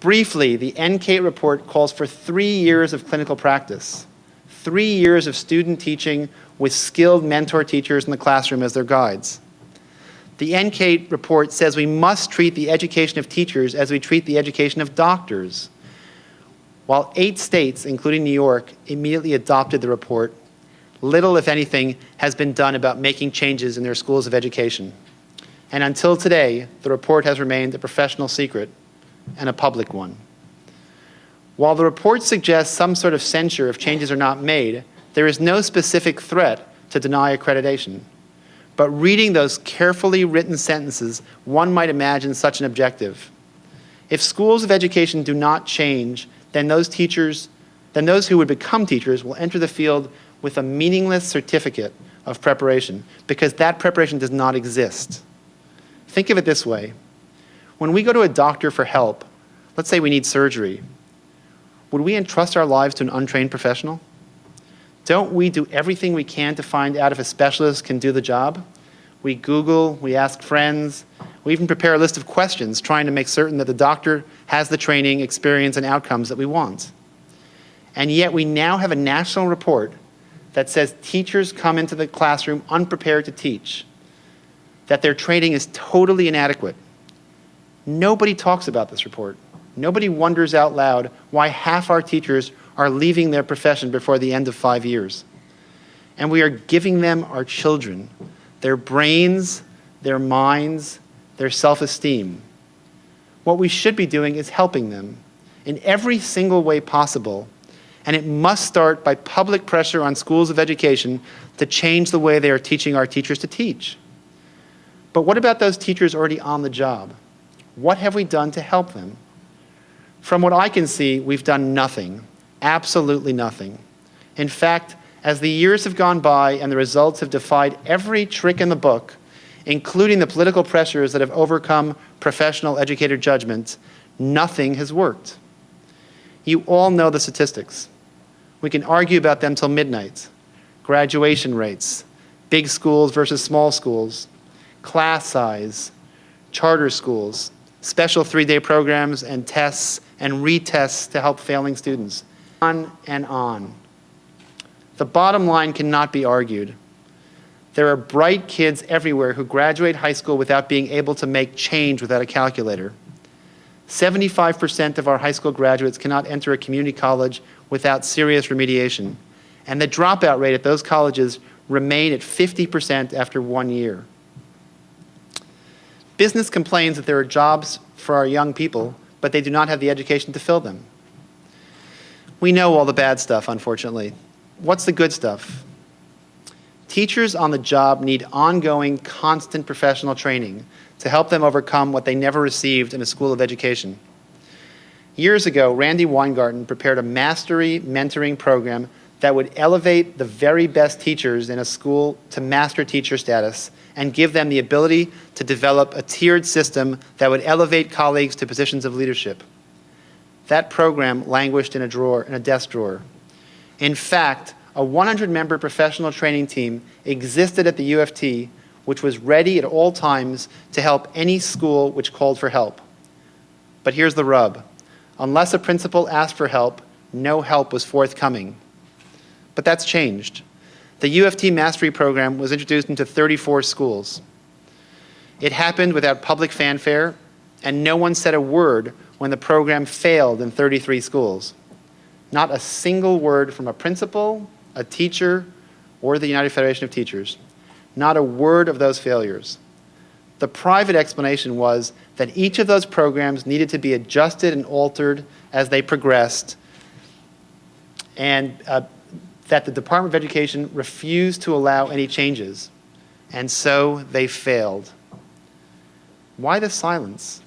Briefly, the NCATE report calls for 3 years of clinical practice, 3 years of student teaching with skilled mentor teachers in the classroom as their guides. The NCATE report says we must treat the education of teachers as we treat the education of doctors. While 8 states, including New York, immediately adopted the report, little, if anything, has been done about making changes in their schools of education. And until today, the report has remained a professional secret and a public one. While the report suggests some sort of censure if changes are not made, there is no specific threat to deny accreditation. But reading those carefully written sentences, one might imagine such an objective. If schools of education do not change, then those who would become teachers will enter the field with a meaningless certificate of preparation, because that preparation does not exist. Think of it this way. When we go to a doctor for help, let's say we need surgery, would we entrust our lives to an untrained professional? Don't we do everything we can to find out if a specialist can do the job? We Google, we ask friends, we even prepare a list of questions trying to make certain that the doctor has the training, experience, and outcomes that we want. And yet we now have a national report that says teachers come into the classroom unprepared to teach, that their training is totally inadequate. Nobody talks about this report. Nobody wonders out loud why half our teachers are leaving their profession before the end of 5 years. And we are giving them our children, their brains, their minds, their self-esteem. What we should be doing is helping them in every single way possible, and it must start by public pressure on schools of education to change the way they are teaching our teachers to teach. But what about those teachers already on the job? What have we done to help them? From what I can see, we've done nothing, absolutely nothing. In fact, as the years have gone by and the results have defied every trick in the book, including the political pressures that have overcome professional educator judgment, nothing has worked. You all know the statistics. We can argue about them till midnight. Graduation rates, big schools versus small schools, class size, charter schools, special 3-day programs and tests and retests to help failing students, on and on. The bottom line cannot be argued. There are bright kids everywhere who graduate high school without being able to make change without a calculator. 75% of our high school graduates cannot enter a community college without serious remediation, and the dropout rate at those colleges remain at 50% after 1 year. Business complains that there are jobs for our young people, but they do not have the education to fill them. We know all the bad stuff, unfortunately. What's the good stuff? Teachers on the job need ongoing, constant professional training to help them overcome what they never received in a school of education. Years ago, Randy Weingarten prepared a mastery mentoring program that would elevate the very best teachers in a school to master teacher status and give them the ability to develop a tiered system that would elevate colleagues to positions of leadership. That program languished in a desk drawer. In fact, a 100-member professional training team existed at the UFT, which was ready at all times to help any school which called for help. But here's the rub. Unless a principal asked for help, no help was forthcoming. But that's changed. The UFT Mastery Program was introduced into 34 schools. It happened without public fanfare, and no one said a word when the program failed in 33 schools. Not a single word from a principal, a teacher, or the United Federation of Teachers. Not a word of those failures. The private explanation was that each of those programs needed to be adjusted and altered as they progressed, and that the Department of Education refused to allow any changes, and so they failed. Why the silence?